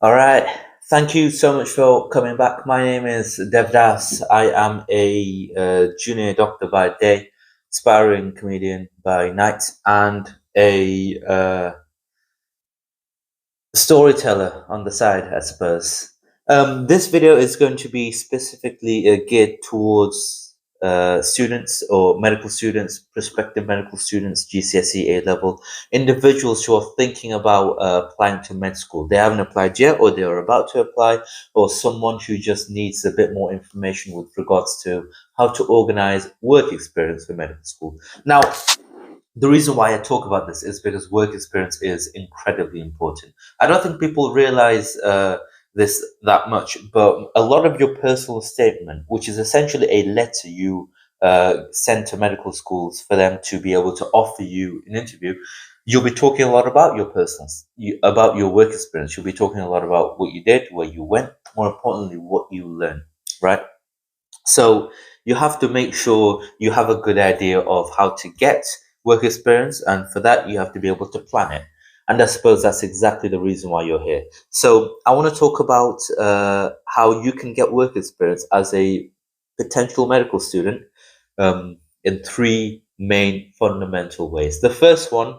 All right. Thank you so much for coming back. My name is Devdas. I am a junior doctor by day, aspiring comedian by night, and a storyteller on the side, I suppose. This video is going to be specifically geared towards students or medical students, prospective medical students, GCSE A level, individuals who are thinking about applying to med school. They haven't applied yet, or they are about to apply, or someone who just needs a bit more information with regards to how to organize work experience for medical school. Now, the reason why I talk about this is because work experience is incredibly important. I don't think people realize this that much, but a lot of your personal statement, which is essentially a letter you send to medical schools for them to be able to offer you an interview, you'll be talking a lot about your about your work experience. You'll be talking a lot about what you did, where you went, more importantly, what you learned, right? So you have to make sure you have a good idea of how to get work experience, and for that, you have to be able to plan it. And I suppose that's exactly the reason why you're here. So I want to talk about how you can get work experience as a potential medical student in three main fundamental ways. The first one,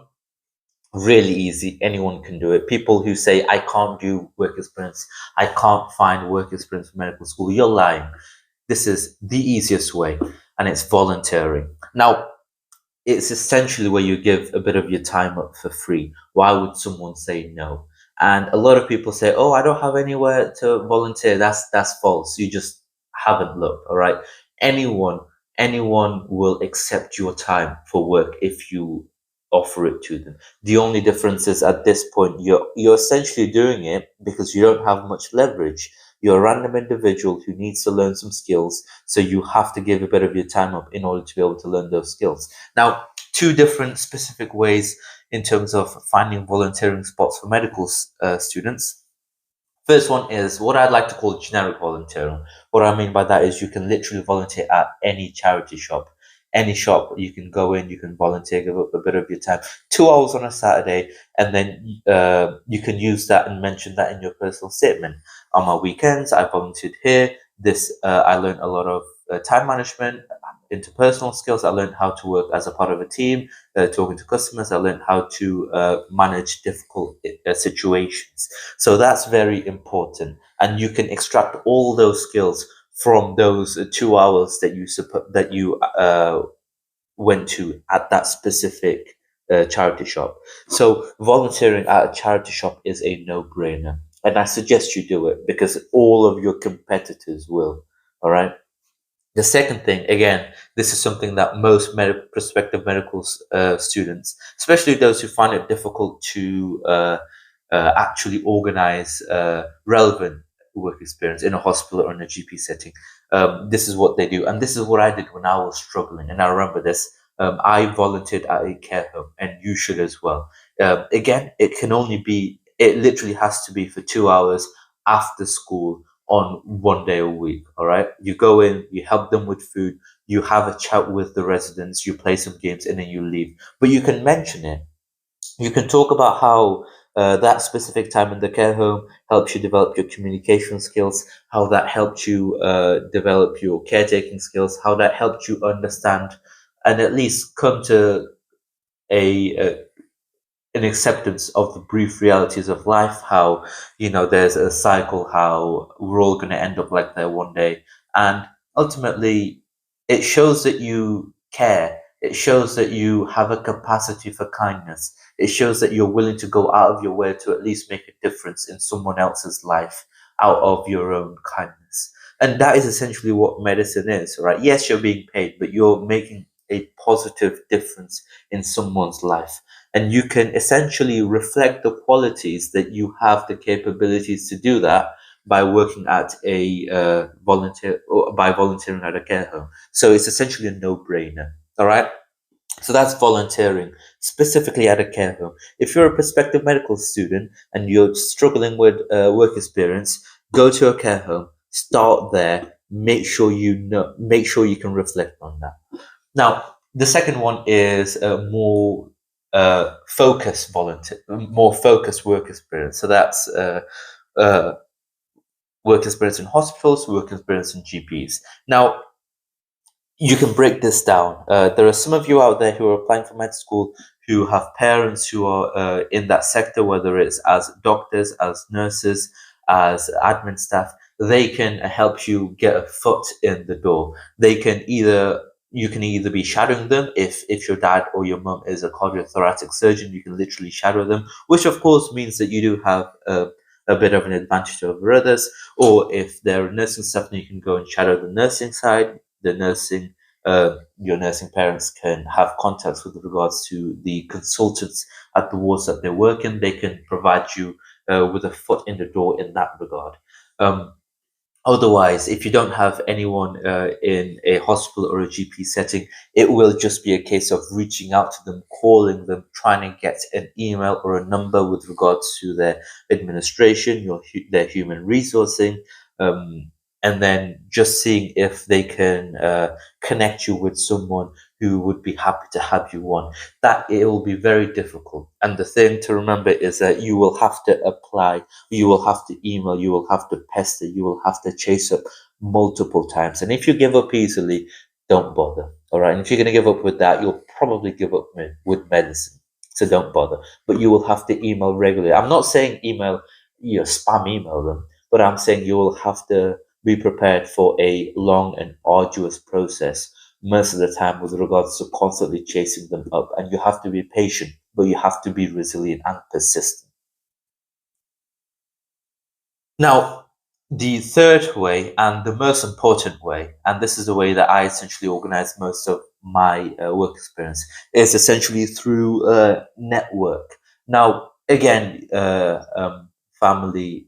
really easy, anyone can do it. People who say, I can't do work experience, I can't find work experience for medical school, you're lying. This is the easiest way, and it's volunteering. Now, it's essentially where you give a bit of your time up for free. Why would someone say no? And a lot of people say, "Oh, I don't have anywhere to volunteer." That's false. You just haven't looked. All right. Anyone, anyone will accept your time for work if you offer it to them. The only difference is at this point you're essentially doing it because you don't have much leverage. You're a random individual who needs to learn some skills, so you have to give a bit of your time up in order to be able to learn those skills. Now, two different specific ways in terms of finding volunteering spots for medical students. First one is what I'd like to call generic volunteering. What I mean by that is you can literally volunteer at any charity shop. Any shop you can go in, you can volunteer, give up a bit of your time, 2 hours on a Saturday, and then you can use that and mention that in your personal statement. On my weekends, I volunteered here. I learned a lot of time management, interpersonal skills. I learned how to work as a part of a team, talking to customers. I learned how to manage difficult situations. So that's very important, and you can extract all those skills from those 2 hours that you went to at that specific charity shop. So volunteering at a charity shop is a no-brainer, and I suggest you do it because all of your competitors will. All right. The second thing, again, this is something that most prospective medical students, especially those who find it difficult to actually organize relevant work experience in a hospital or in a GP setting, this is what they do. And this is what I did when I was struggling. And I remember this. I volunteered at a care home, and you should as well. Again, it literally has to be for 2 hours after school on one day a week. All right. You go in, you help them with food, you have a chat with the residents, you play some games, and then you leave. But you can mention it. You can talk about how that specific time in the care home helps you develop your communication skills, how that helped you develop your caretaking skills, how that helped you understand and at least come to a an acceptance of the brief realities of life, how there's a cycle, how we're all going to end up like that one day. And ultimately it shows that you care, it shows that you have a capacity for kindness, it shows that you're willing to go out of your way to at least make a difference in someone else's life out of your own kindness. And that is essentially what medicine is, right? Yes, you're being paid, but you're making a positive difference in someone's life, and you can essentially reflect the qualities that you have the capabilities to do that by working at a volunteer or by volunteering at a care home. So it's essentially a no-brainer. All right. So that's volunteering, specifically at a care home. If you're a prospective medical student and you're struggling with work experience, go to a care home, start there, make sure you can reflect on that. Now, the second one is a more focused work experience. So that's uh, work experience in hospitals, work experience in GPs. Now, you can break this down. There are some of you out there who are applying for med school who have parents who are in that sector, whether it's as doctors, as nurses, as admin staff. They can help you get a foot in the door. You can either be shadowing them if your dad or your mum is a cardiothoracic surgeon, you can literally shadow them, which of course means that you do have a bit of an advantage over others. Or if they're nursing staff, then you can go and shadow the nursing side, the nursing your nursing parents can have contacts with regards to the consultants at the wards that they work in. They can provide you with a foot in the door in that regard. Um, Otherwise, if you don't have anyone in a hospital or a GP setting, it will just be a case of reaching out to them, calling them, trying to get an email or a number with regards to their administration, their human resourcing, um, and then just seeing if they can connect you with someone who would be happy to have you on. That it will be very difficult. And the thing to remember is that you will have to apply, you will have to email, you will have to pester, you will have to chase up multiple times. And if you give up easily, don't bother. All right. And if you're going to give up with that, you'll probably give up with medicine. So don't bother. But you will have to email regularly. I'm not saying email, spam email them, but I'm saying you will have to be prepared for a long and arduous process most of the time with regards to constantly chasing them up. And you have to be patient, but you have to be resilient and persistent. Now, the third way and the most important way, and this is the way that I essentially organize most of my work experience, is essentially through network. Now, again, family,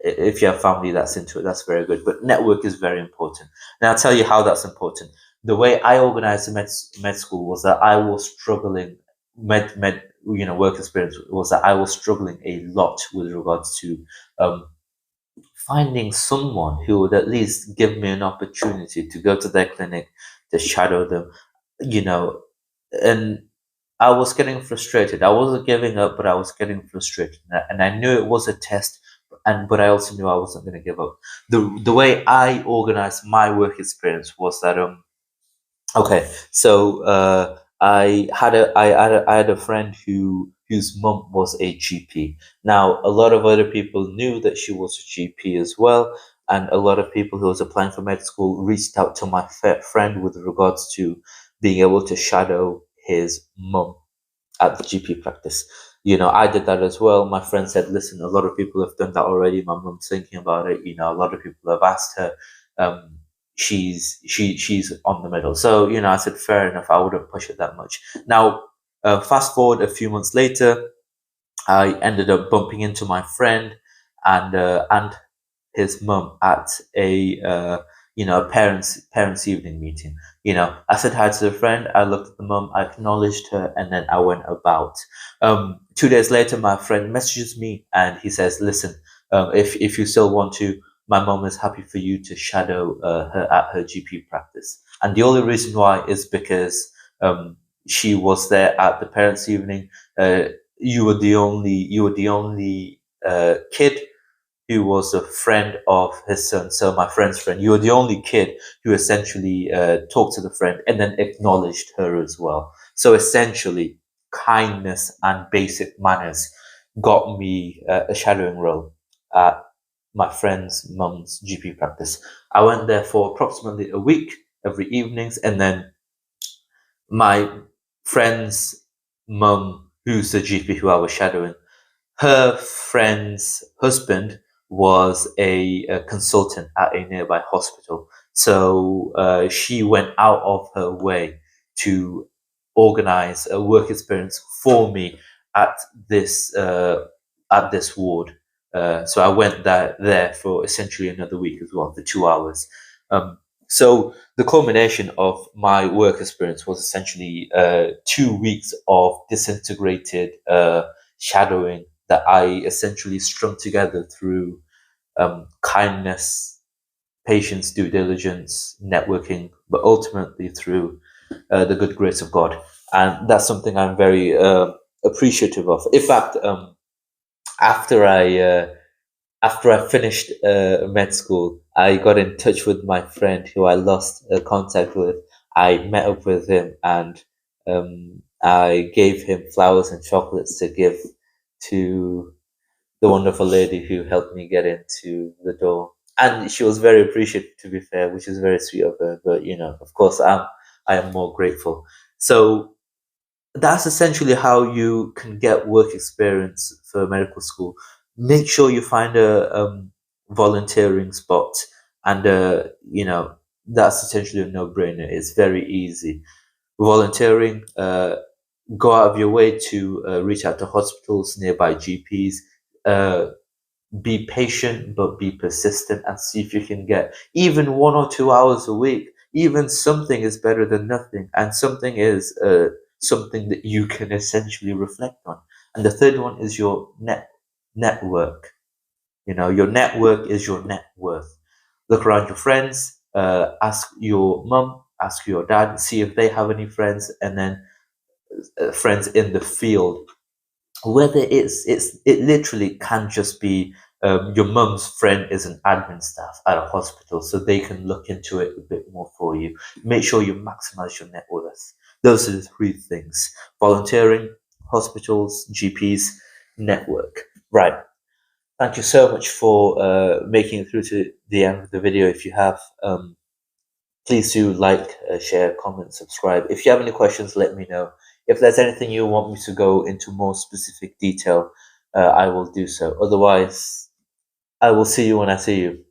if you have family that's into it, that's very good. But network is very important. And I'll tell you how that's important. The way I organized the med school was that I was struggling, work experience was that I was struggling a lot with regards to um, finding someone who would at least give me an opportunity to go to their clinic, to shadow them, you know, and I was getting frustrated. I wasn't giving up, but I was getting frustrated, and I knew it was a test, but I also knew I wasn't going to give up. The way I organized my work experience was that okay, so I had a friend whose mum was a GP. Now a lot of other people knew that she was a GP as well, and a lot of people who was applying for med school reached out to my friend with regards to being able to shadow his mum at the GP practice. I did that as well. My friend said, "Listen, a lot of people have done that already. My mum's thinking about it. A lot of people have asked her. Um, she's on the middle." So I said, "Fair enough. I wouldn't push it that much." Now, fast forward a few months later, I ended up bumping into my friend and his mum at a parents evening meeting. I said hi to the friend. I looked at the mum. I acknowledged her, and then I went about. 2 days later, my friend messages me and he says, "Listen, if you still want to, my mum is happy for you to shadow her at her GP practice." And the only reason why is because she was there at the parents evening. You were the only kid who was a friend of his son. So my friend's friend, you were the only kid who essentially talked to the friend and then acknowledged her as well. So essentially, kindness and basic manners got me a shadowing role at my friend's mum's GP practice. I went there for approximately a week every evenings, and then my friend's mum, who's the GP who I was shadowing, her friend's husband was a consultant at a nearby hospital. So she went out of her way to organize a work experience for me at this ward. So I went there for essentially another week as well, for 2 hours. So the culmination of my work experience was essentially 2 weeks of disintegrated shadowing that I essentially strung together through kindness, patience, due diligence, networking, but ultimately through the good grace of God. And that's something I'm very appreciative of. In fact, after I after I finished med school, I got in touch with my friend who I lost contact with. I met up with him and I gave him flowers and chocolates to give to the wonderful lady who helped me get into the door. And she was very appreciative, to be fair, which is very sweet of her. But of course, I am more grateful. So that's essentially how you can get work experience for medical school. Make sure you find a volunteering spot, and that's essentially a no-brainer. It's very easy. Volunteering, go out of your way to reach out to hospitals, nearby GPs. Uh, be patient, but be persistent, and see if you can get even 1 or 2 hours a week. Even something is better than nothing, and something is something that you can essentially reflect on. And the third one is your network. Your network is your net worth. Look around your friends, ask your mum, ask your dad, see if they have any friends, and then friends in the field, whether it literally can just be your mum's friend is an admin staff at a hospital, so they can look into it a bit more for you. Make sure you maximize your net worth. Those are the three things: volunteering, hospitals, GPs, network. Right. Thank you so much for making it through to the end of the video. If you have, please do like, share, comment, subscribe. If you have any questions, let me know. If there's anything you want me to go into more specific detail, I will do so. Otherwise, I will see you when I see you.